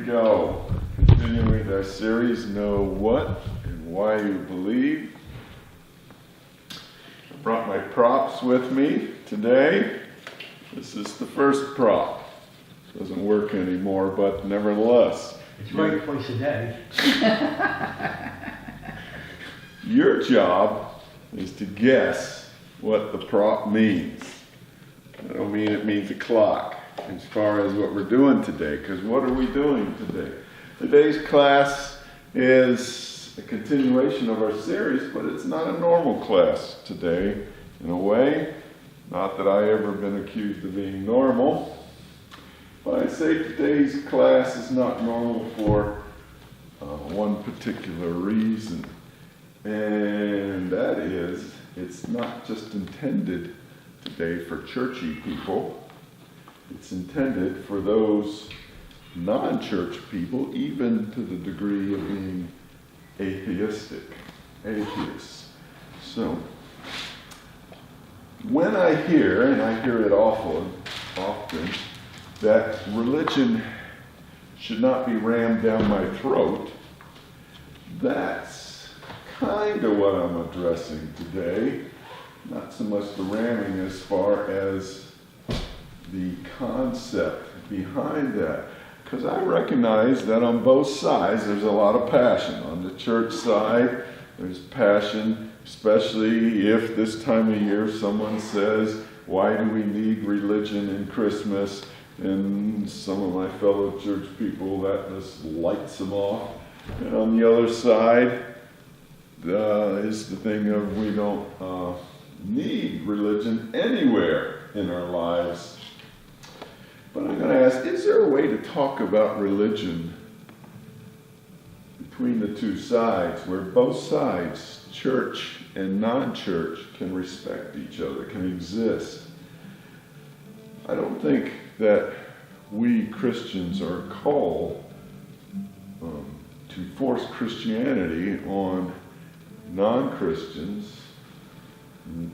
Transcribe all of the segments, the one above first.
go. Continuing our series, Know What and Why You Believe. I brought my props with me today. This is the first prop. Doesn't work anymore, but nevertheless. It's right twice a day. Your job is to guess what the prop means. I don't mean it means a clock as far as what we're doing today, because what are we doing today? Today's class is a continuation of our series, but it's not a normal class today, in a way. Not that I ever been accused of being normal, but I'd say today's class is not normal for one particular reason, and that is it's not just intended today for churchy people. It's intended for those non-church people, even to the degree of being atheists. So, when I hear, and I hear it often, that religion should not be rammed down my throat, that's kind of what I'm addressing today. Not so much the ramming as far as the concept behind that. Because I recognize that on both sides there's a lot of passion. On the church side, there's passion, especially if this time of year someone says, why do we need religion in Christmas? And some of my fellow church people, that just lights them off. And on the other side is the thing of we don't need religion anywhere in our lives. But I'm going to ask, is there a way to talk about religion between the two sides, where both sides, church and non-church, can respect each other, can exist? I don't think that we Christians are called to force Christianity on non-Christians,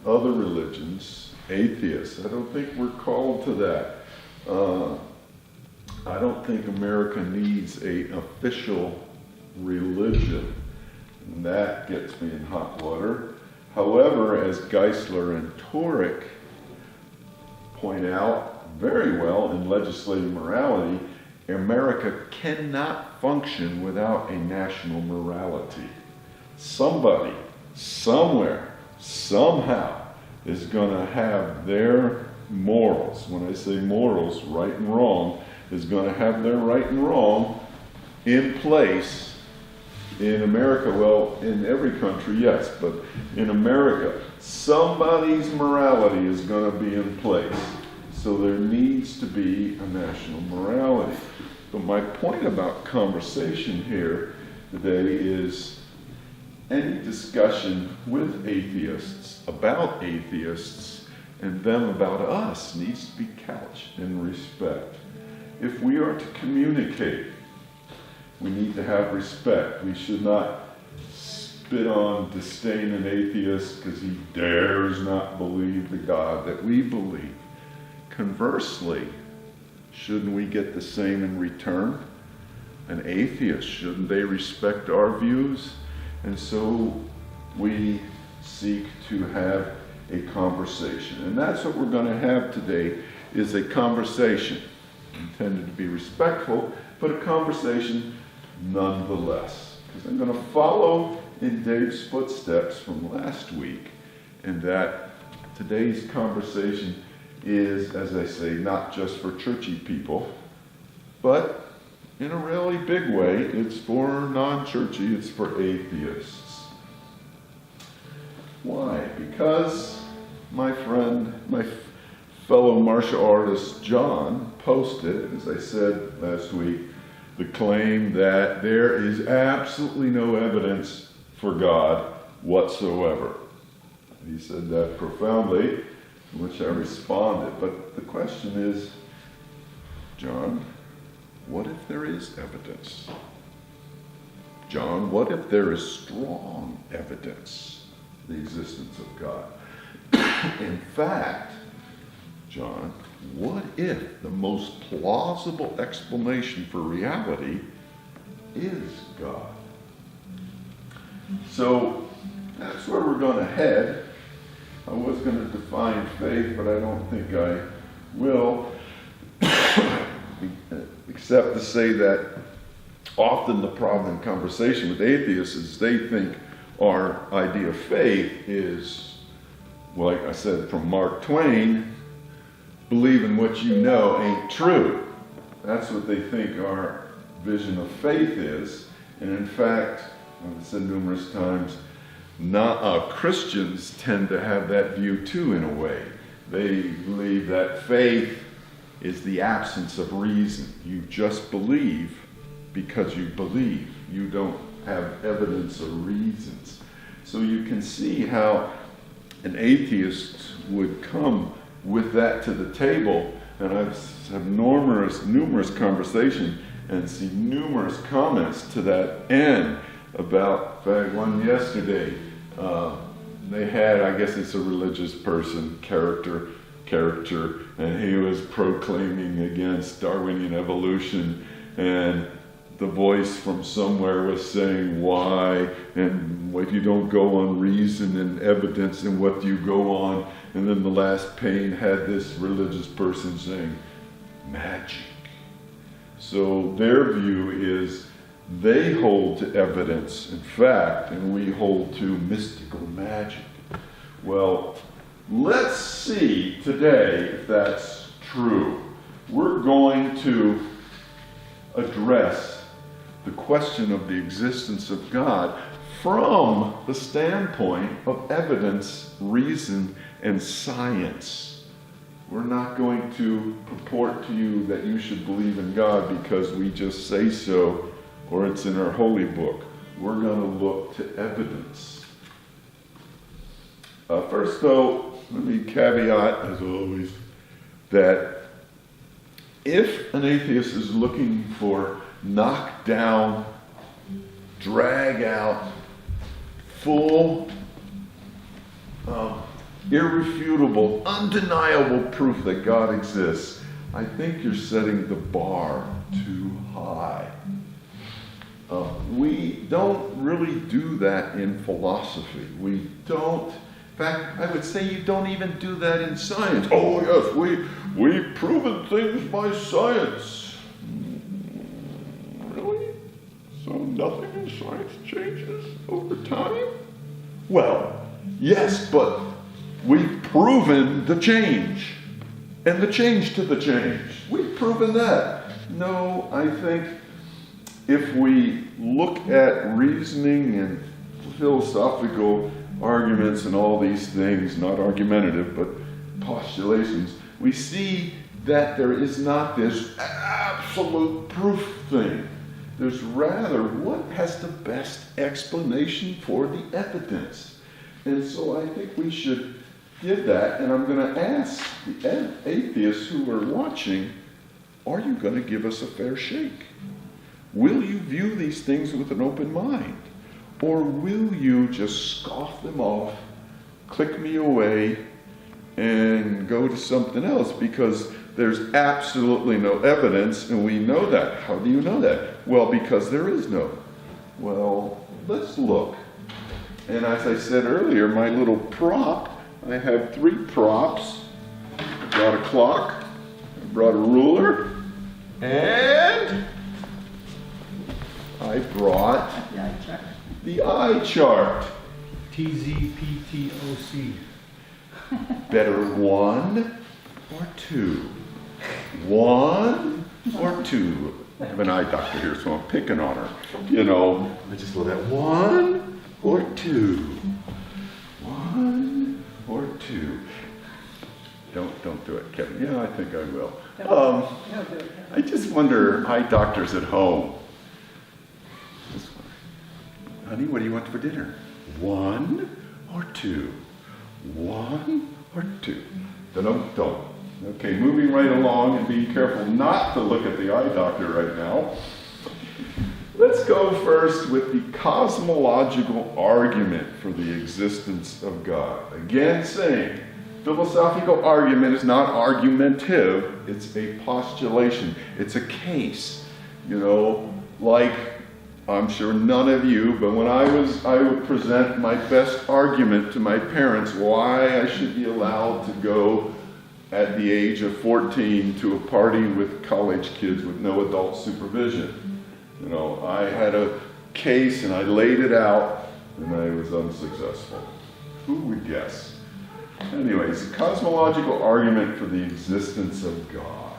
other religions, atheists. I don't think we're called to that. I don't think America needs an official religion, and that gets me in hot water. However, as Geisler and Torek point out very well in Legislative Morality, America cannot function without a national morality. Somebody, somewhere, somehow is going to have their morals, when I say morals, right and wrong, is going to have their right and wrong in place in America. Well, in every country, yes, but in America, somebody's morality is going to be in place. So there needs to be a national morality. But my point about conversation here today is any discussion with atheists, about atheists, and them about us needs to be couched in respect. If we are to communicate, we need to have respect. We should not spit on, disdain an atheist because he dares not believe the God that we believe. Conversely, shouldn't we get the same in return? An atheist, shouldn't they respect our views? And so we seek to have a conversation. And that's what we're going to have today, is a conversation intended to be respectful, but a conversation nonetheless. Because I'm going to follow in Dave's footsteps from last week, in that today's conversation is, as I say, not just for churchy people, but in a really big way, it's for non-churchy, it's for atheists. Why? Because my friend, my fellow martial artist John posted, as I said last week, the claim that there is absolutely no evidence for God whatsoever. He said that profoundly, to which I responded. But the question is, John, what if there is evidence? John, what if there is strong evidence? The existence of God. In fact, John, what if the most plausible explanation for reality is God? So that's where we're going to head. I was going to define faith, but I don't think I will, except to say that often the problem in conversation with atheists is they think our idea of faith is, well, like I said, from Mark Twain, believing what you know ain't true. That's what they think our vision of faith is. And in fact, I've said numerous times, Christians tend to have that view too in a way. They believe that faith is the absence of reason. You just believe because you believe. You don't have evidence or reasons. So you can see how an atheist would come with that to the table. And I've had numerous conversations and see numerous comments to that end about, in fact, one yesterday, they had, I guess it's a religious person, character, and he was proclaiming against Darwinian evolution, and the voice from somewhere was saying why, and if you don't go on reason and evidence, and what do you go on? And then the last pane had this religious person saying, magic. So their view is they hold to evidence and fact, and we hold to mystical magic. Well, let's see today if that's true. We're going to address the question of the existence of God from the standpoint of evidence, reason, and science. We're not going to purport to you that you should believe in God because we just say so or it's in our holy book. We're going to look to evidence. First, though, let me caveat, as always, that if an atheist is looking for knockdown, drag out, full, irrefutable, undeniable proof that God exists, I think you're setting the bar too high. We don't really do that in philosophy. We don't. In fact, I would say you don't even do that in science. Oh yes, we've proven things by science. Really? So nothing in science changes over time? Well, yes, but we've proven the change. And the change to the change. We've proven that. No, I think if we look at reasoning and philosophical arguments and all these things, not argumentative, but postulations, we see that there is not this absolute proof thing. There's rather what has the best explanation for the evidence. And so I think we should give that, and I'm going to ask the atheists who are watching, are you going to give us a fair shake? Will you view these things with an open mind? Or will you just scoff them off, click me away, and go to something else because there's absolutely no evidence, and we know that. How do you know that? Well, because there is no. Well, let's look. And as I said earlier, my little prop, I have 3 props. I brought a clock, I brought a ruler, and I brought the eye chart. TZPTOC. Better 1 or 2? 1 or 2? I have an eye doctor here, so I'm picking on her. You know, I just love that. 1 or 2? 1 or 2? Don't do it, Kevin. Yeah, I think I will. I just wonder, eye doctors at home. Honey, what do you want for dinner? 1 or 2? 1 or 2? Don't. Okay, moving right along and being careful not to look at the eye doctor right now. Let's go first with the cosmological argument for the existence of God. Again saying, Philosophical argument is not argumentative, it's a postulation, it's a case. You know, like, I'm sure none of you, but when I would present my best argument to my parents why I should be allowed to go at the age of 14 to a party with college kids with no adult supervision. You know, I had a case and I laid it out and I was unsuccessful. Who would guess? Anyways, a cosmological argument for the existence of God.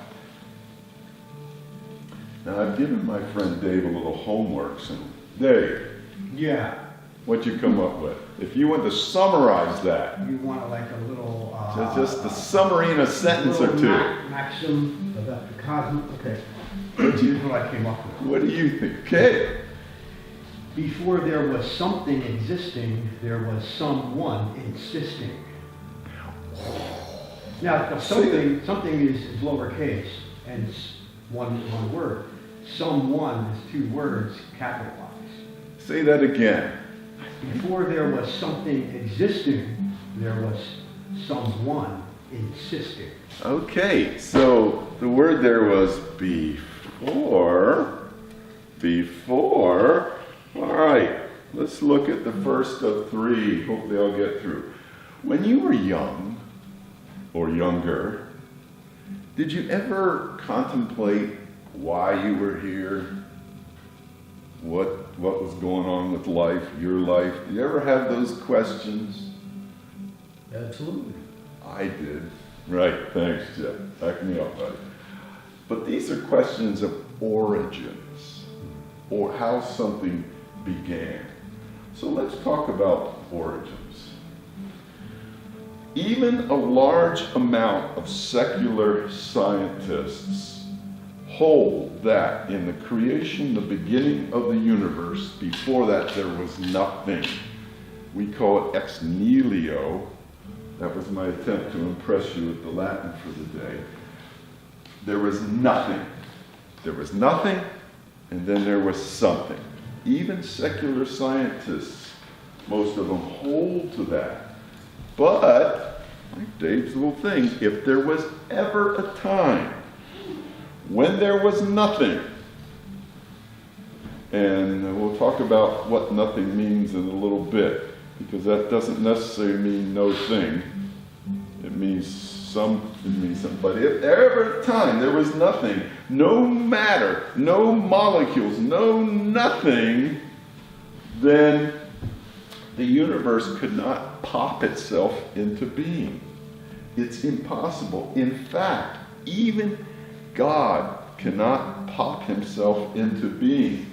Now, I've given my friend Dave a little homework. So, Dave. Yeah. What'd you come up with? If you want to summarize that. You want like a little... just a summary in a sentence or two. Maxim about the cosmos. Okay. Here's what I came up with. What do you think? Okay. Before there was something existing, there was someone insisting. Now, the something is lowercase and it's one word. Someone is two words capitalized. Say that again. Before there was something existing, there was someone insisting. Okay, so the word there was before. Before. All right, let's look at the first of three. Hopefully I'll get through. When you were young or younger, did you ever contemplate why you were here? What was going on with life, your life? Did you ever have those questions? Absolutely. I did. Right, thanks, Jeff. Back me up, buddy. But these are questions of origins, or how something began. So let's talk about origins. Even a large amount of secular scientists hold that in the creation, the beginning of the universe, before that there was nothing. We call it ex nihilo. That was my attempt to impress you with the Latin for the day. There was nothing. There was nothing, and then there was something. Even secular scientists, most of them hold to that. But, like Dave's little thing, if there was ever a time when there was nothing, and we'll talk about what nothing means in a little bit, because that doesn't necessarily mean no thing. It means some. But if ever a time there was nothing, no matter, no molecules, no nothing, then the universe could not pop itself into being. It's impossible. In fact, even God cannot pop himself into being.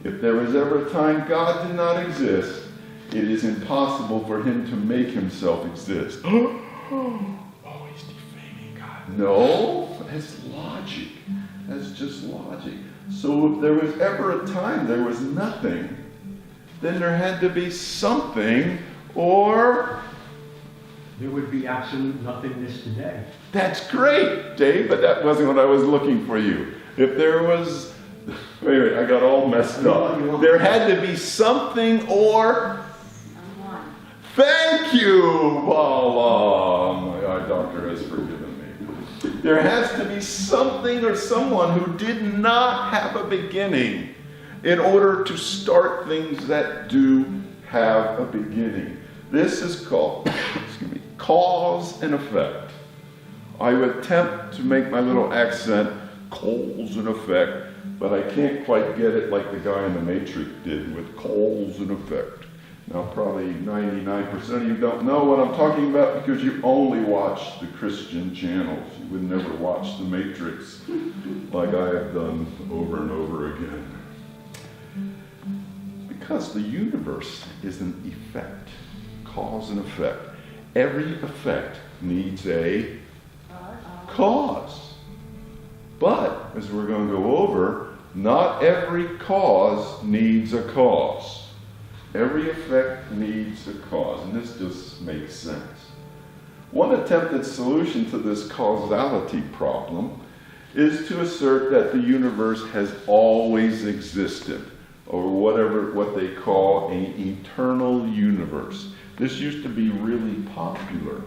If there was ever a time God did not exist, it is impossible for him to make himself exist. Oh, he's defaming God. No, that's logic. That's just logic. So if there was ever a time there was nothing, then there had to be something, or there would be absolute nothingness today. That's great, Dave, but that wasn't what I was looking for you. If there was, wait, I got all messed up. There had to be something or someone. Thank you, Paula. My eye doctor has forgiven me. There has to be something or someone who did not have a beginning in order to start things that do have a beginning. This is called, cause and effect. I would attempt to make my little accent cause and effect, but I can't quite get it like the guy in the Matrix did with cause and effect. Now probably 99% of you don't know what I'm talking about because you only watch the Christian channels. You would never watch the Matrix like I have done over and over again. Because the universe is an effect, cause and effect. Every effect needs a cause. But, as we're going to go over, not every cause needs a cause. Every effect needs a cause, and this just makes sense. One attempted solution to this causality problem is to assert that the universe has always existed, or what they call an eternal universe. This used to be really popular.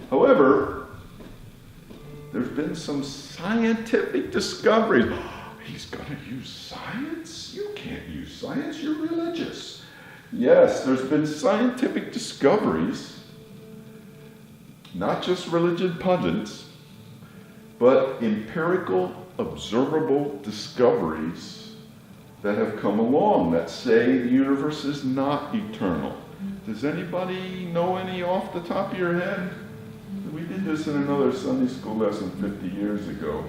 However, there's been some scientific discoveries. He's going to use science? You can't use science, you're religious. Yes, there's been scientific discoveries, not just religion pundits, but empirical, observable discoveries that have come along that say the universe is not eternal. Does anybody know any off the top of your head? We did this in another Sunday school lesson 50 years ago.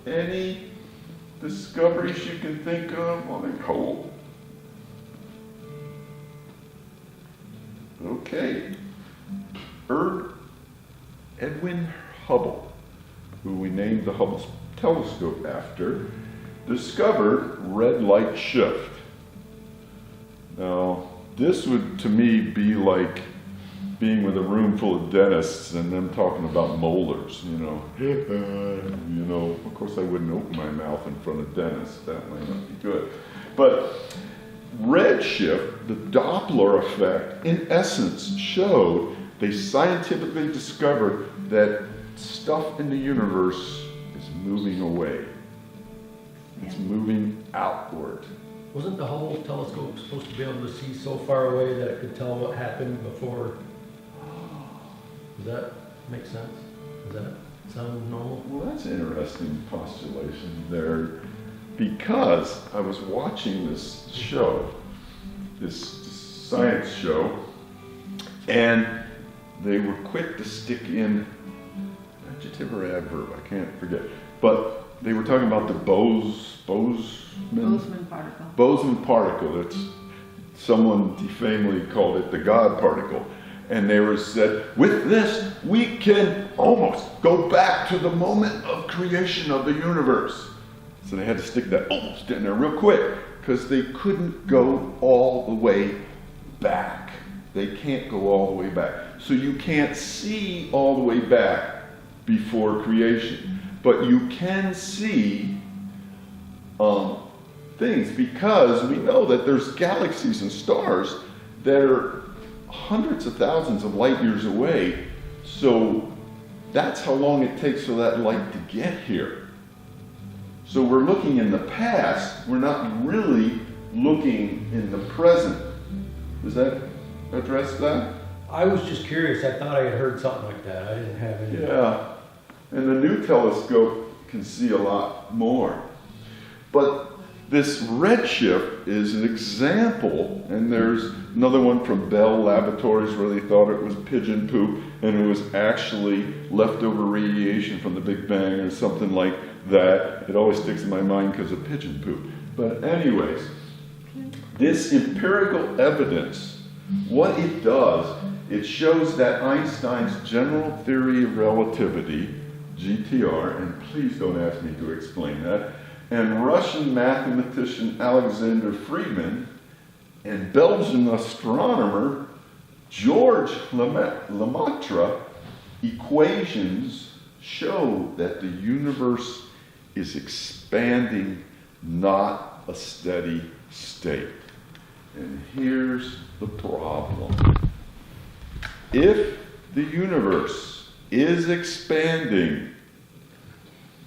Any discoveries you can think of? Well, then hold. Okay. Edwin Hubble, who we named the Hubble telescope after, discovered red light shift. Now, this would to me be like being with a room full of dentists and them talking about molars, of course I wouldn't open my mouth in front of dentists, that might not be good. But redshift, the Doppler effect, in essence showed, they scientifically discovered that stuff in the universe is moving away. It's moving outward. Wasn't the Hubble telescope supposed to be able to see so far away that it could tell what happened before? Does that make sense? Does that sound normal? Well, that's an interesting postulation there, because I was watching this show, this science show, and they were quick to stick in adjective or adverb, I can't forget, but they were talking about the Boson particle. Boson particle. It's someone defamingly called it the God particle. And they were said, with this, we can almost go back to the moment of creation of the universe. So they had to stick that almost in there real quick, because they couldn't go all the way back. They can't go all the way back. So you can't see all the way back before creation. But you can see things, because we know that there's galaxies and stars that are hundreds of thousands of light years away. So that's how long it takes for that light to get here. So we're looking in the past, we're not really looking in the present. Does that address that? I was just curious. I thought I had heard something like that. I didn't have any. Yeah, and the new telescope can see a lot more. But this redshift is an example, and there's another one from Bell Laboratories where they thought it was pigeon poop, and it was actually leftover radiation from the Big Bang or something like that. It always sticks in my mind because of pigeon poop. But anyways, this empirical evidence, what it does, it shows that Einstein's general theory of relativity, GTR, and please don't ask me to explain that, and Russian mathematician Alexander Friedman and Belgian astronomer George Lemaitre equations show that the universe is expanding, not a steady state. And here's the problem. If the universe is expanding,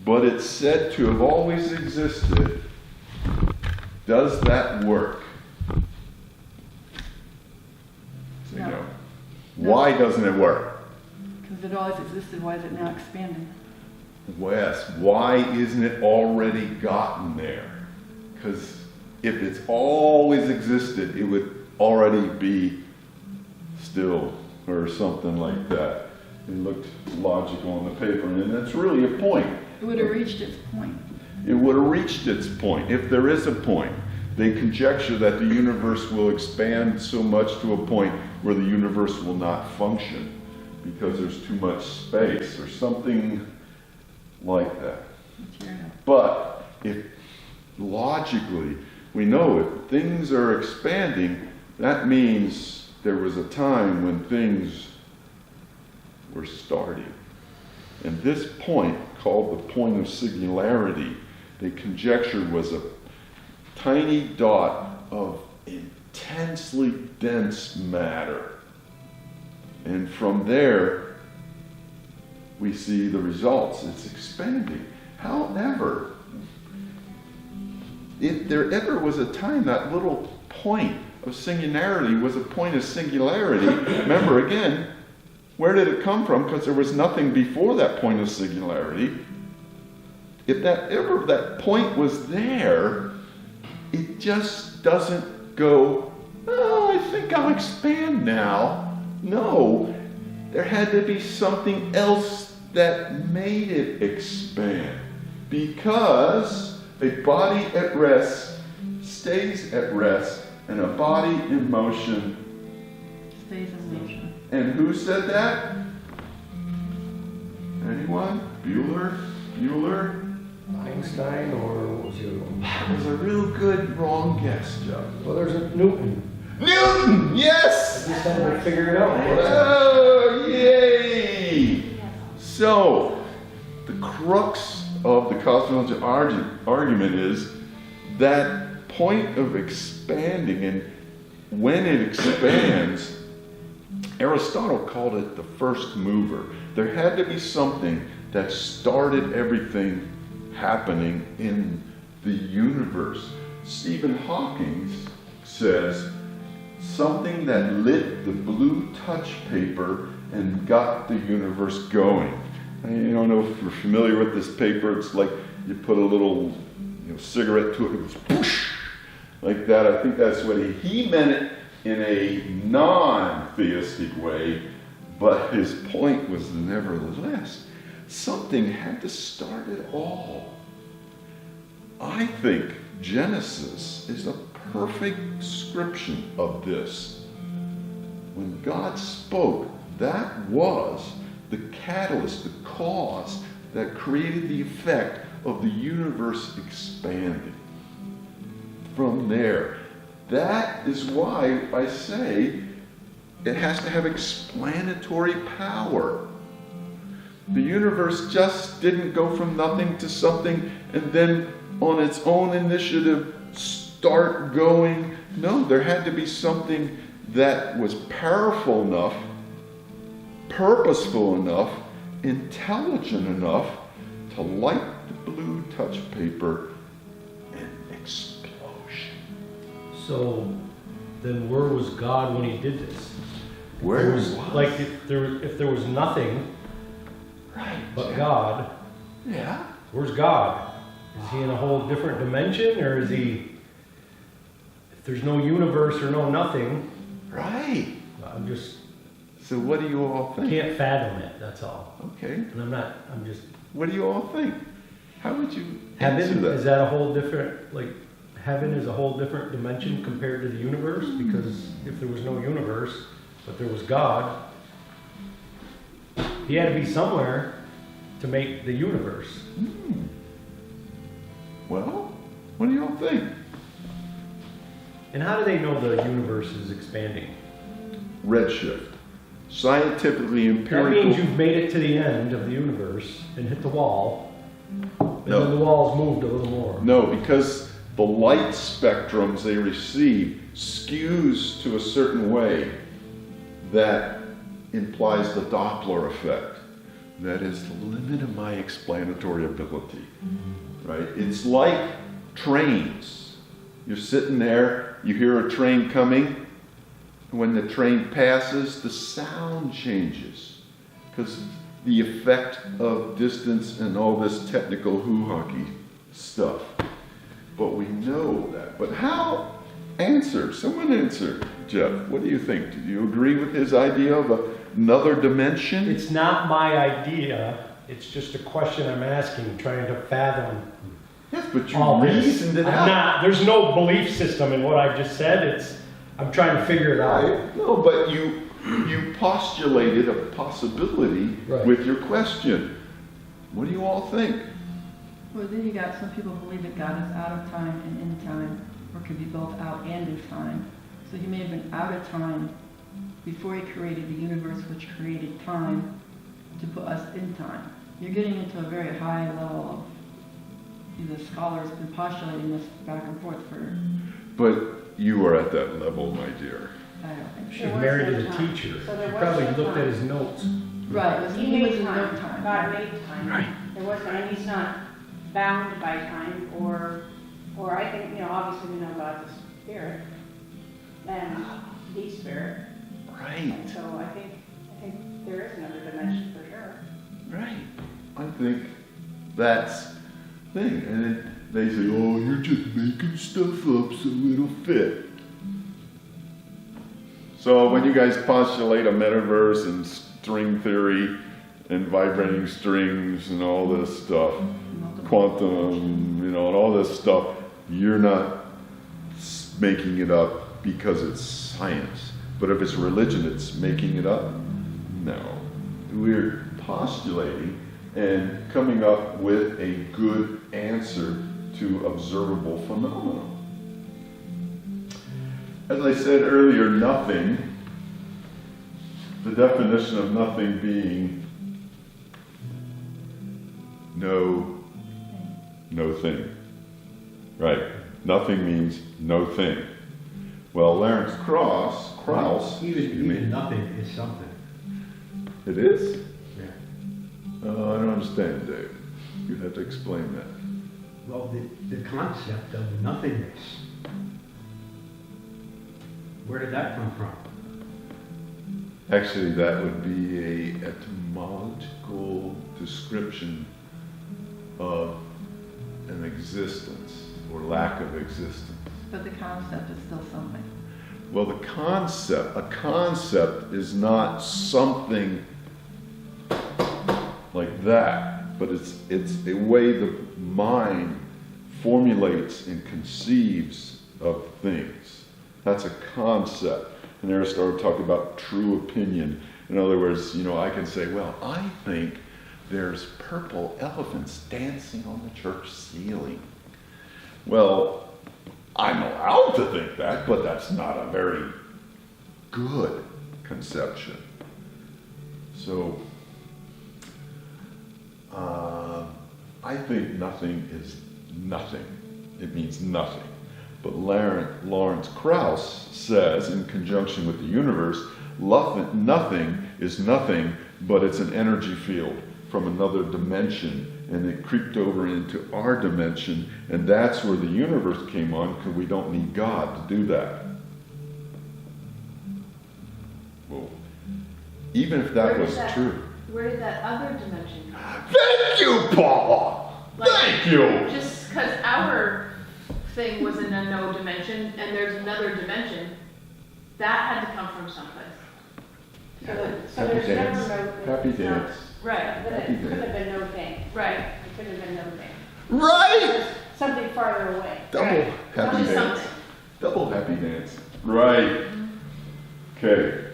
but it's said to have always existed, does that work? Say no. Why doesn't it work? Because it always existed, why is it now expanding? Yes, why isn't it already gotten there? Because if it's always existed, it would already be still or something like that. It looked logical on the paper, and that's really a point. It would have reached its point. It would have reached its point, if there is a point. They conjecture that the universe will expand so much to a point where the universe will not function because there's too much space or something like that. Material. But if logically we know if things are expanding, that means there was a time when things were starting. And this point, called the point of singularity, they conjectured was a tiny dot of intensely dense matter. And from there, we see the results. It's expanding. However, if there ever was a time that little point of singularity was a point of singularity, remember again, where did it come from? Because there was nothing before that point of singularity. If that point was there, it just doesn't go, oh, I think I'll expand now. No, there had to be something else that made it expand. Because a body at rest stays at rest, and a body in motion Stays in motion. And who said that? Anyone? Bueller? Einstein, or what was the other one? That was a real good wrong guess, Joe. Well, there's a Newton. Newton! Yes! I just had to figure it out. Oh, yay! So, the crux of the cosmological argument is that point of expanding, and when it expands, Aristotle called it the first mover. There had to be something that started everything happening in the universe. Stephen Hawking says something that lit the blue touch paper and got the universe going. I don't know if you're familiar with this paper. It's like you put a little cigarette to it, it goes whoosh, like that. I think that's what he meant it in a non-theistic way, but his point was nevertheless, something had to start it all. I think Genesis is a perfect description of this. When God spoke, that was the catalyst, the cause that created the effect of the universe expanding. From there, that is why I say it has to have explanatory power. The universe just didn't go from nothing to something and then on its own initiative start going. No, there had to be something that was powerful enough, purposeful enough, intelligent enough to light the blue touch paper and explosion. So then where was God when he did this? Where was was? like if there was nothing Right. but God, Yeah. where's God? Is he in a whole different dimension, or is he, if there's no universe or no nothing, Right. I'm just So what do you all think? can't fathom it, that's all. Okay. And I'm just, What do you all think? How would you answer heaven, that? is that a whole different, like, heaven is a whole different dimension compared to the universe? Because if there was no universe, but there was God, he had to be somewhere to make the universe. Well, what do you all think? And how do they know the universe is expanding? Redshift. Scientifically That empirical. means you've made it to the end of the universe and hit the wall, and No. then the wall's moved a little more. No, because the light spectrums they receive skews to a certain way that implies the Doppler effect. That is the limit of my explanatory ability, right? It's like trains. You're sitting there, you hear a train coming. When the train passes, the sound changes because the effect of distance and all this technical hoo-hockey stuff. But we know that. But how? Answer. Someone answer. Jeff, what do you think? Do you agree with his idea of another dimension? It's not my idea, it's just a question I'm asking, trying to fathom Yes, but you all this. reasoned it I'm out. not, there's no belief system in what I've just said, I'm trying to figure it out. Right. No, but you postulated a possibility Right. with your question. What do you all think? Well, then you got some people believe that God is out of time and in time, or could be both out and in time. So he may have been out of time before he created the universe, which created time to put us in time. You're getting into a very high level of, the scholars have been postulating this back and forth for, But you are at that level, my dear. I don't think She so. was was married no to the time. teacher. So there She was probably no looked at time. his notes. Right, He he was made in no time, time. God made time. Right. There wasn't, and he's not bound by time, or I think, obviously we know God's a spirit, and the spirit. Right, And so I think there is another dimension for sure. right. I think that's the thing. And then they say, oh, you're just making stuff up so it'll fit. So when you guys postulate a metaverse and string theory and vibrating strings and all this stuff, quantum, and all this stuff, you're not making it up because it's science. But if it's religion, it's making it up? No. We're postulating and coming up with a good answer to observable phenomena. As I said earlier, nothing, the definition of nothing being no thing. Right. Nothing means no thing. Well, Lawrence Krauss, Even nothing is something. it is? Yeah. I don't understand, Dave. You have to explain that. Well, the concept of nothingness. Where did that come from? Actually, that would be a etymological description of an existence or lack of existence. But the concept is still something. Well, a concept is not something like that, but it's a way the mind formulates and conceives of things. That's a concept. And Aristotle talked about true opinion. In other words, I can say, well, I think there's purple elephants dancing on the church ceiling. Well, I'm allowed to think that, but that's not a very good conception. So, I think nothing is nothing. It means nothing. But Lawrence Krauss says, in conjunction with the universe, nothing is nothing, but it's an energy field from another dimension, and it creeped over into our dimension, and that's where the universe came on, because we don't need God to do that. Well, even if that was true. Where did that other dimension come Thank you, Paula! Thank you! from? Just because our thing was in a no dimension and there's another dimension, that had to come from someplace. So Happy there's dance. never no. Happy it's not- dance. Right, But it could have been no thing. right. It could have been no thing. Right! Something farther away. Double Right. happy Just dance. something. Double happy dance. Right. Okay.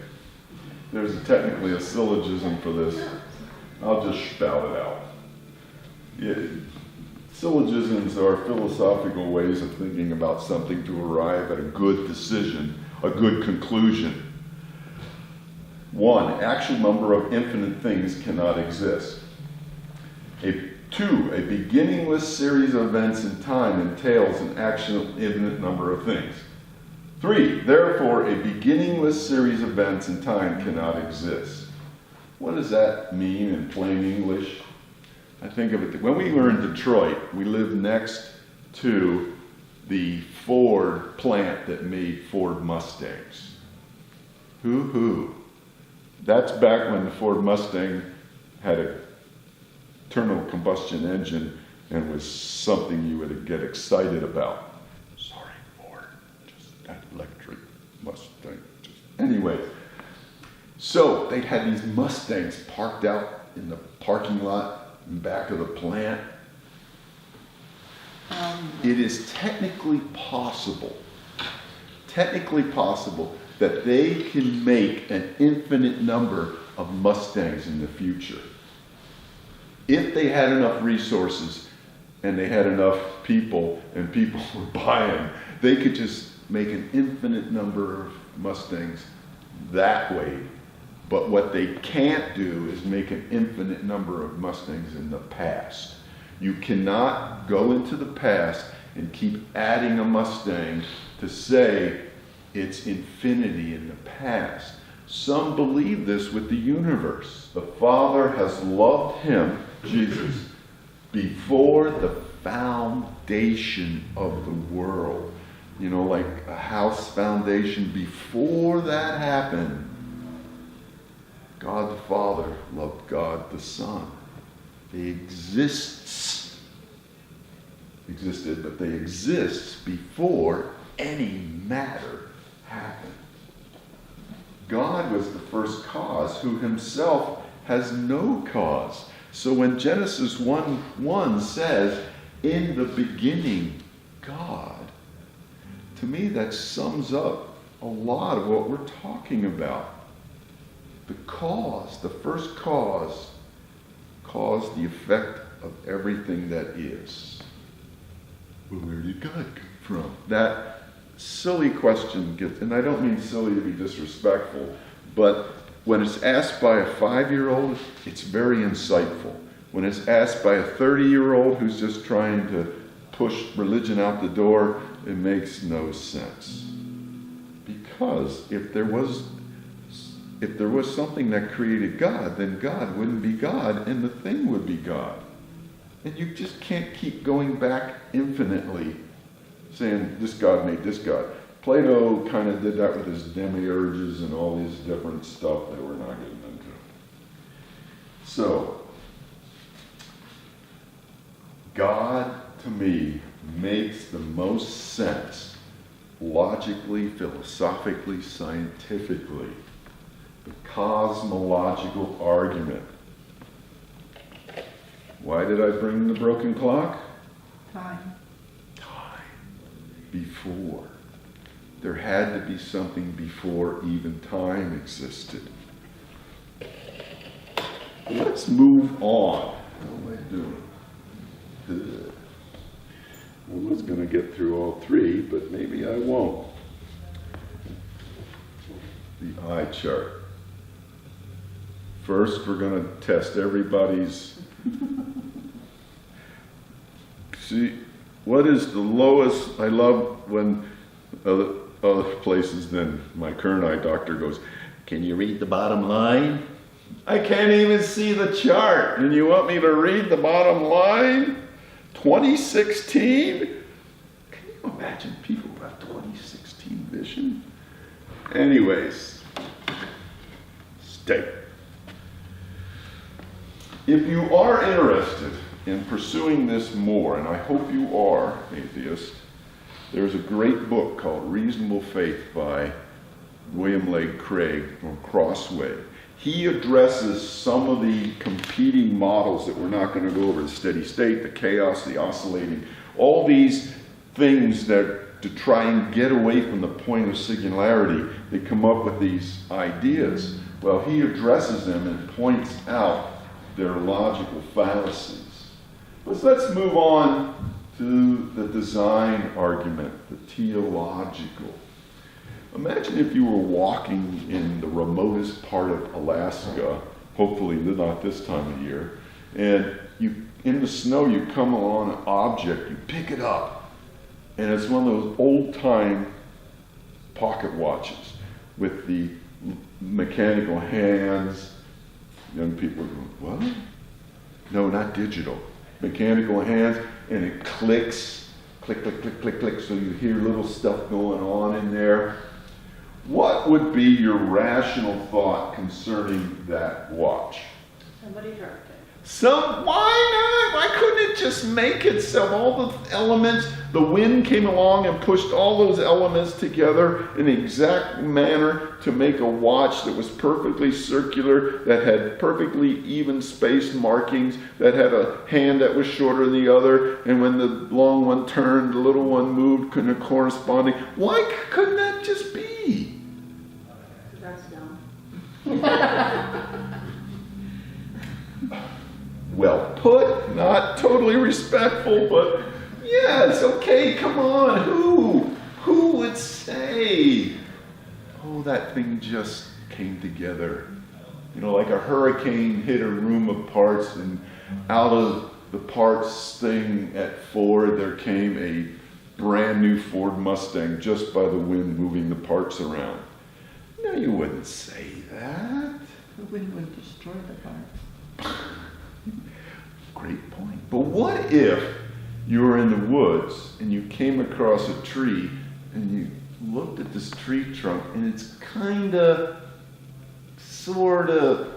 There's technically a syllogism for this. I'll just spout it out. Yeah. Syllogisms are philosophical ways of thinking about something to arrive at a good decision, a good conclusion. One, actual number of infinite things cannot exist. Two, a beginningless series of events in time entails an actual infinite number of things. Three, therefore, a beginningless series of events in time cannot exist. What does that mean in plain English? I think of it, when we were in Detroit, we lived next to the Ford plant that made Ford Mustangs. Hoo-hoo. That's back when the Ford Mustang had a internal combustion engine and was something you would get excited about. Sorry, Ford, just that electric Mustang. Anyway, so they had these Mustangs parked out in the parking lot in back of the plant. It is technically possible that they can make an infinite number of Mustangs in the future. If they had enough resources and they had enough people and people were buying, they could just make an infinite number of Mustangs that way. But what they can't do is make an infinite number of Mustangs in the past. You cannot go into the past and keep adding a Mustang to say It's infinity in the past. Some believe this with the universe. The Father has loved him, Jesus, before the foundation of the world. You know, like a house foundation, before that happened, God the Father loved God the Son. They existed, but they exist before any matter happened. God was the first cause, who himself has no cause. So when Genesis 1:1 says, "In the beginning, God," to me that sums up a lot of what we're talking about. The cause, the first cause, caused the effect of everything that is. Well, where did God come from? That silly question gets, and I don't mean silly to be disrespectful, but when it's asked by a 5-year-old, it's very insightful. When it's asked by a 30-year-old who's just trying to push religion out the door, it makes no sense. Because if there was something that created God, then God wouldn't be God, and the thing would be God. And you just can't keep going back infinitely, saying this God made this God. Plato kind of did that with his demiurges and all these different stuff that we're not getting into. So, God, to me, makes the most sense, logically, philosophically, scientifically. The cosmological argument. Why did I bring the broken clock? Time. Before. There had to be something before even time existed. Let's move on. How am I doing? Good. I was going to get through all three, but maybe I won't. The eye chart. First, we're going to test everybody's. See, what is the lowest? I love when other places than my current eye doctor goes, "Can you read the bottom line?" I can't even see the chart, and you want me to read the bottom line? 2016? Can you imagine people who have 2016 vision? Anyways, stay. If you are interested in pursuing this more, and I hope you are, atheist, there's a great book called Reasonable Faith by William Lane Craig from Crossway. He addresses some of the competing models that we're not going to go over, the steady state, the chaos, the oscillating, all these things that to try and get away from the point of singularity, they come up with these ideas. Well, he addresses them and points out their logical fallacies. But let's move on to the design argument, the teleological. Imagine if you were walking in the remotest part of Alaska, hopefully not this time of year, and in the snow you come along an object, you pick it up, and it's one of those old-time pocket watches with the mechanical hands. Young people are going, what? No, not digital. Mechanical hands, and it clicks, click, click, click, click, click, so you hear little stuff going on in there. What would be your rational thought concerning that watch? Somebody dropped it. Why not? Why couldn't it just make itself? All the elements, the wind came along and pushed all those elements together in the exact manner to make a watch that was perfectly circular, that had perfectly even spaced markings, that had a hand that was shorter than the other, and when the long one turned, the little one moved corresponding. Why couldn't that just be? That's dumb. Well put, not totally respectful, but yes, okay, come on. Who would say, oh, that thing just came together? You know, like a hurricane hit a room of parts, and out of the parts thing at Ford, there came a brand new Ford Mustang just by the wind moving the parts around. No, you wouldn't say that. The wind would destroy the parts. Great point. But what if you were in the woods and you came across a tree and you looked at this tree trunk and it's kinda, sorta,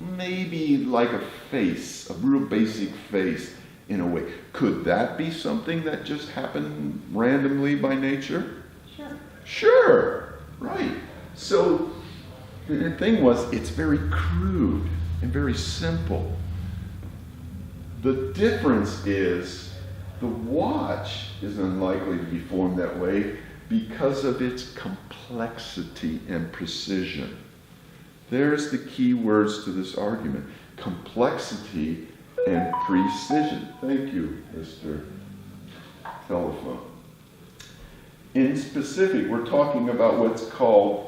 maybe like a face, a real basic face in a way. Could that be something that just happened randomly by nature? Sure. Sure, right. So the thing was, it's very crude and very simple. The difference is the watch is unlikely to be formed that way because of its complexity and precision. There's the key words to this argument: complexity and precision. Thank you, Mr. Telephone. In specific, we're talking about what's called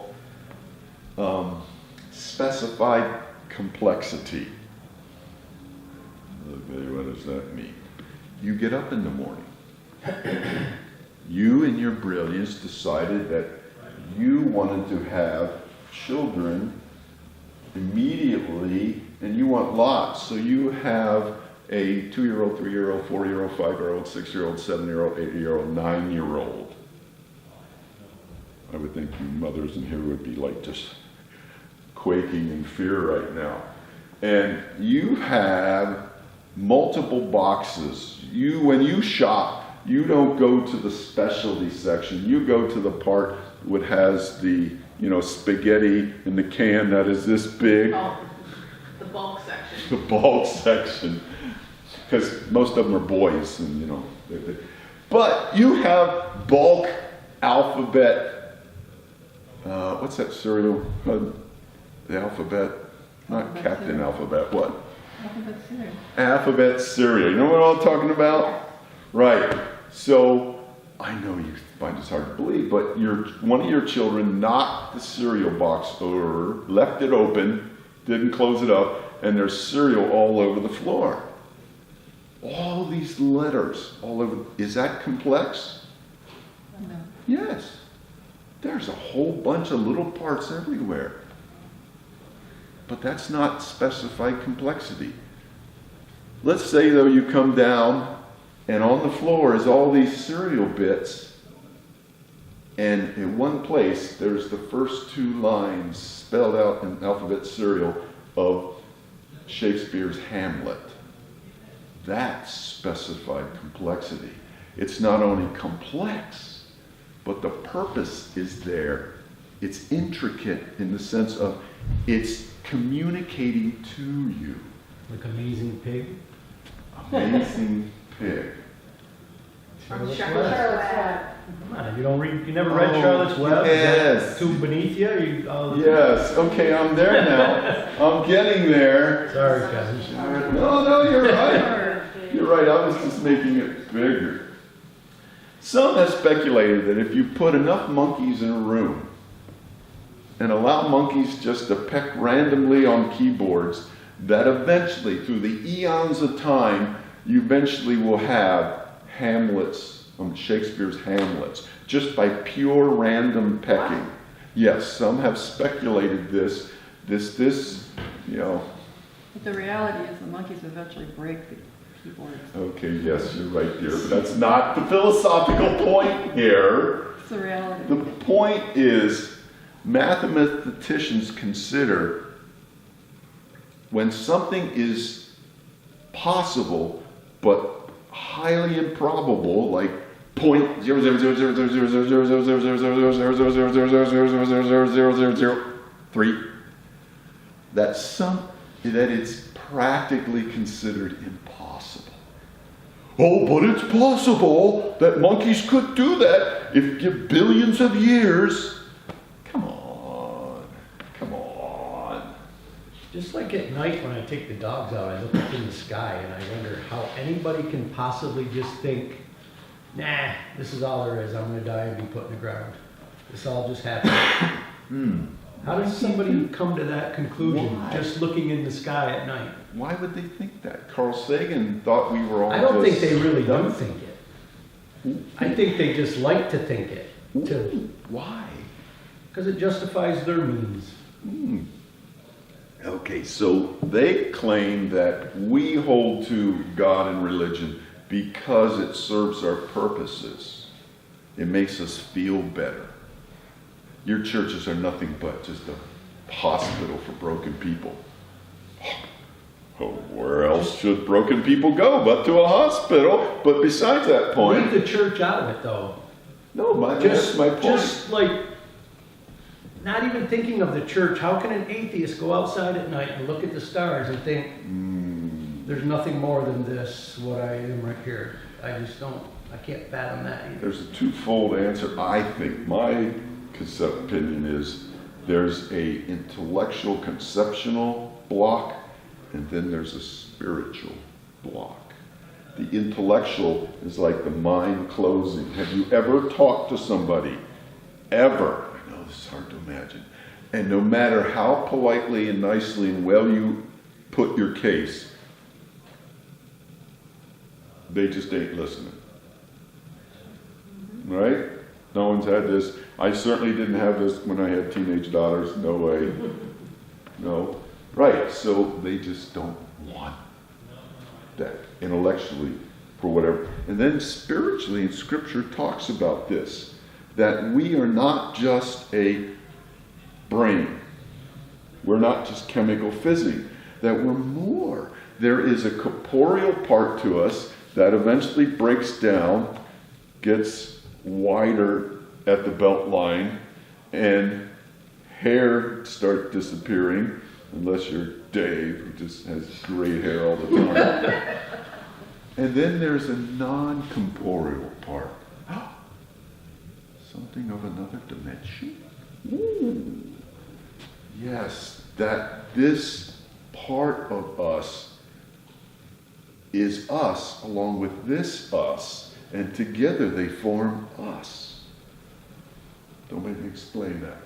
specified complexity. Okay, what does that mean? You get up in the morning. You, in your brilliance, decided that you wanted to have children immediately, and you want lots. So you have a 2-year-old, 3-year-old, 4-year-old, 5-year-old, 6-year-old, 7-year-old, 8-year-old, 9-year-old. I would think you mothers in here would be like just quaking in fear right now. And you have multiple boxes. When you shop, you don't go to the specialty section. You go to the part that has the, spaghetti in the can that is this big. Oh, the bulk section. The bulk section. Because most of them are boys, and but you have bulk alphabet. What's that cereal? The alphabet, not Alphabet Captain cereal. Alphabet. What? Alphabet cereal. Alphabet cereal. You know what I'm talking about? Right. So I know you find this hard to believe, but one of your children knocked the cereal box over, left it open, didn't close it up, and there's cereal all over the floor. All these letters all over. Is that complex? No. Yes. There's a whole bunch of little parts everywhere. But that's not specified complexity. Let's say, though, you come down and on the floor is all these cereal bits, and in one place there's the first 2 lines spelled out in alphabet cereal of Shakespeare's Hamlet. That's specified complexity. It's not only complex, but the purpose is there. It's intricate in the sense of it's communicating to you. Like Amazing Pig. Amazing Pig. Charlotte's Charlotte's Web. Web. Come on, you never read Charlotte's Web? Yes. Is that too beneath you? Yes, okay, I'm there now. I'm getting there. Sorry, guys. No, you're right. You're right, I was just making it bigger. Some have speculated that if you put enough monkeys in a room and allow monkeys just to peck randomly on keyboards, that eventually, through the eons of time, you eventually will have Hamlets, Shakespeare's Hamlets, just by pure random pecking. Yes, some have speculated this, But the reality is the monkeys eventually break the keyboards. Okay, yes, you're right, dear, but that's not the philosophical point here. It's the reality. The point is, mathematicians consider when something is possible but highly improbable, like 0.0000000000000000003, that it's practically considered impossible. Oh, but it's possible that monkeys could do that if you give billions of years. Come on. Just like at night when I take the dogs out, I look up in the sky and I wonder how anybody can possibly just think, nah, this is all there is. I'm going to die and be put in the ground. This all just happened. How does somebody come to that conclusion Why? just looking in the sky at night? Why would they think that? Carl Sagan thought we were all I don't think just they really do dumb. think it. I think they just like to think it, too, Why? because it justifies their means. Okay, so they claim that we hold to God and religion because it serves our purposes. It makes us feel better. Your churches are nothing but just a hospital for broken people. Oh, where else should broken people go but to a hospital? But besides that point, Leave the church out of it, though. no, that's my point. Just like, not even thinking of the church, how can an atheist go outside at night and look at the stars and think, there's nothing more than this, what I am right here? I just don't, I can't fathom that either. There's a twofold answer. I think my opinion is there's a intellectual conceptual block, and then there's a spiritual block. The intellectual is like the mind closing. Have you ever talked to somebody, ever? I know this is hard to imagine. And no matter how politely and nicely and well you put your case, they just ain't listening. Right? No one's had this. I certainly didn't have this when I had teenage daughters. No way. No. Right. So they just don't want that intellectually for whatever. And then spiritually, and Scripture talks about this, that we are not just a brain. We're not just chemical fizzing. That we're more. There is a corporeal part to us that eventually breaks down, gets wider at the belt line, and hair starts disappearing, unless you're Dave, who just has gray hair all the time. And then there's a non-corporeal part. Something of another dimension? Ooh. Yes, that this part of us is us along with this us, and together they form us. Don't make me explain that.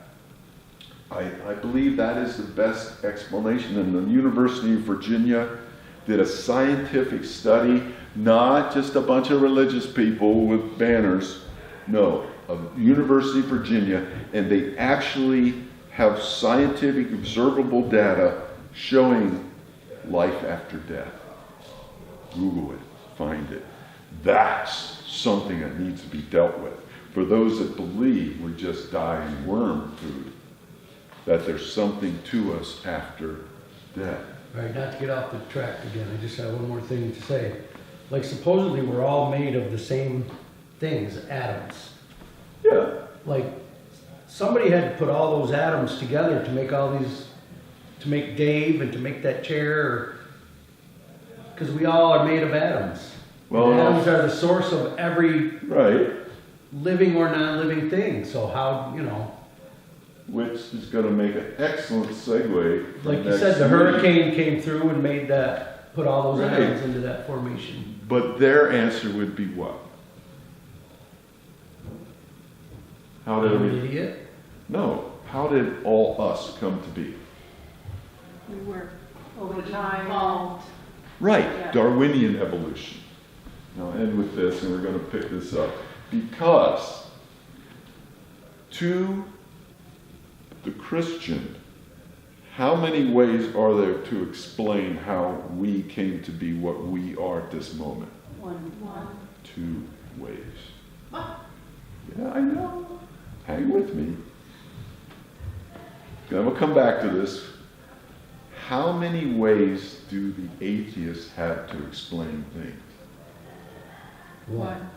I believe that is the best explanation. And the University of Virginia did a scientific study, not just a bunch of religious people with banners. No, of University of Virginia, and they actually have scientific observable data showing life after death. Google it, find it. That's something that needs to be dealt with. For those that believe we're just dying worm food, that there's something to us after death. All right, not to get off the track again, I just have one more thing to say. Like, supposedly we're all made of the same things, atoms. Yeah. Like, somebody had to put all those atoms together to make all these, to make Dave and to make that chair, because we all are made of atoms. Well, And atoms are the source of every right. living or non-living thing. So how, you know, Which is going to make an excellent segue. for like you next said, the meeting. hurricane came through and made that, put all those Right. atoms into that formation. But their answer would be what? How did I'm an we? idiot. No. How did all us come to be? We were. Over time. Evolved. Right, Yeah. Darwinian evolution. Now I'll end with this, and we're going to pick this up. Because to the Christian, how many ways are there to explain how we came to be what we are at this moment? One. 2 ways. What? Yeah, I know. Hang with me. Then we'll come back to this. How many ways do the atheists have to explain things? One.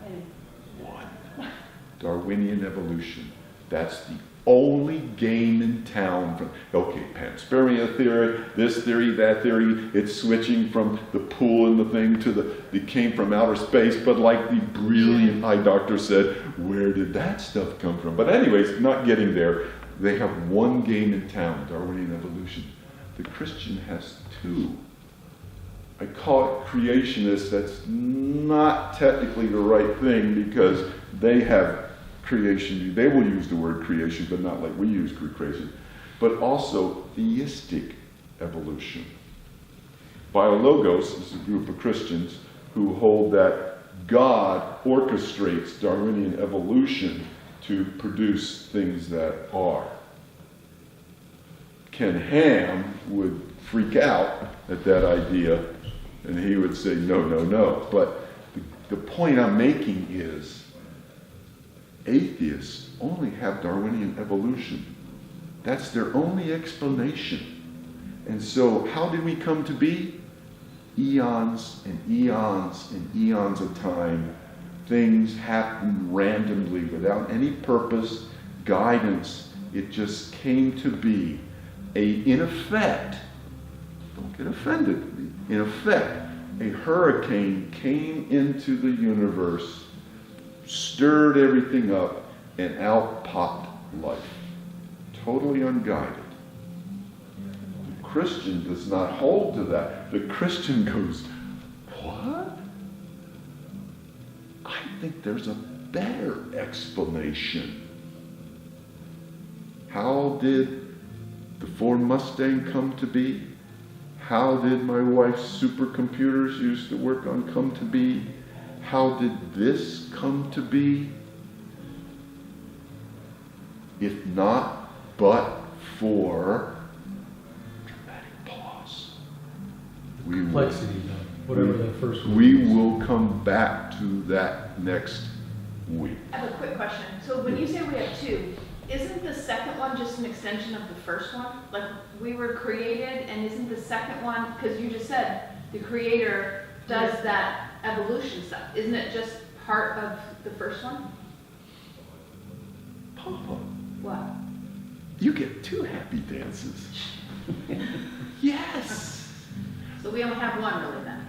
One. Darwinian evolution. That's the only game in town. Okay, Panspermia theory, this theory, that theory. It's switching from the pool and the thing to it came from outer space. But like the brilliant eye doctor said, where did that stuff come from? But anyways, not getting there. They have one game in town, Darwinian evolution. The Christian has 2. I call it creationist. That's not technically the right thing because they have creation. They will use the word creation, but not like we use creation. But also theistic evolution. Biologos is a group of Christians who hold that God orchestrates Darwinian evolution to produce things that are. Ken Ham would freak out at that idea, and he would say, no, no, no. But the point I'm making is, atheists only have Darwinian evolution. That's their only explanation. And so how did we come to be? Eons and eons and eons of time. Things happen randomly without any purpose, guidance. It just came to be. In effect, don't get offended, in effect, a hurricane came into the universe, stirred everything up, and out popped life. Totally unguided. The Christian does not hold to that. The Christian goes, what? I think there's a better explanation. How did the Ford Mustang come to be? How did my wife's supercomputers used to work on come to be? How did this come to be? If not, but for dramatic pause. Complexity, though, whatever that first one We is. will come back to that next week. I have a quick question. So when you say we have two, isn't the second one just an extension of the first one? Like, we were created, and isn't the second one, because you just said the creator does that evolution stuff. Isn't it just part of the first one? Papa, What? you get two happy dances. Yes. So we only have one really then?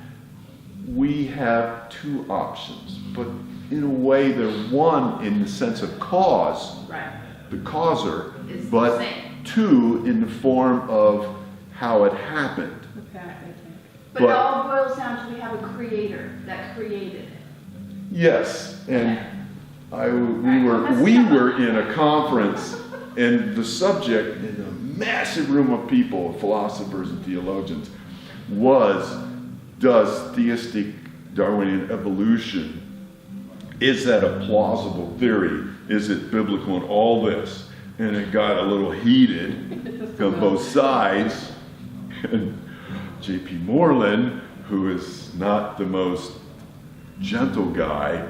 We have two options, but in a way they're one in the sense of cause, Right. the causer, It's the but same. two in the form of how it happened. The path, I think. But it all boils down to we have a creator that created it. Yes, and Okay. we were in a conference, and the subject in a massive room of people, philosophers and theologians, was, does theistic Darwinian evolution, is that a plausible theory? Is it biblical and all this? And it got a little heated on both sides. And J.P. Moreland, who is not the most gentle guy,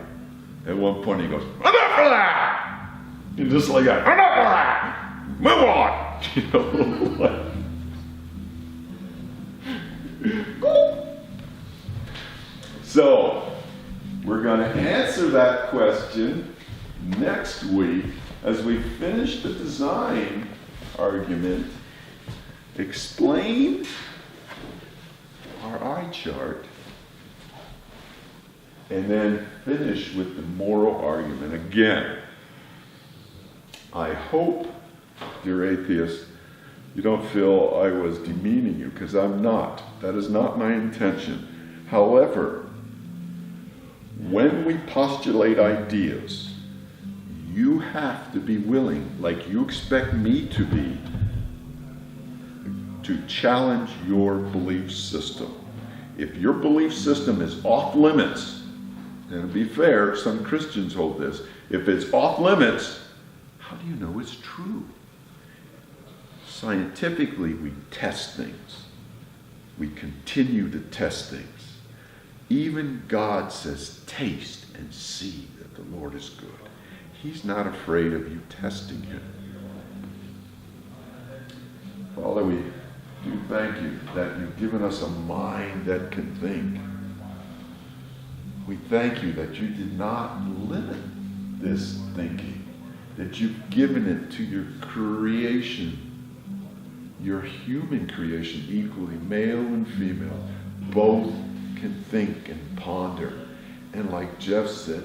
at one point he goes, enough of that! And just like that, enough of that! Move on! You know, like, so, we're going to answer that question next week as we finish the design argument, explain our eye chart, and then finish with the moral argument. Again, I hope, dear atheist, you don't feel I was demeaning you, because I'm not. That is not my intention. However, when we postulate ideas, you have to be willing, like you expect me to be, to challenge your belief system. If your belief system is off limits, and to be fair, some Christians hold this, if it's off limits, how do you know it's true? Scientifically, we test things. We continue to test things. Even God says, taste and see that the Lord is good. He's not afraid of you testing him. Father, we do thank you that you've given us a mind that can think. We thank you that you did not limit this thinking, that you've given it to your creation, your human creation, equally, male and female. Both can think and ponder. And like Jeff said,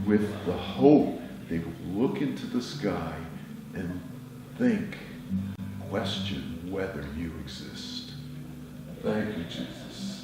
with the hope, they would look into the sky and think, question whether you exist. Thank you, Jesus.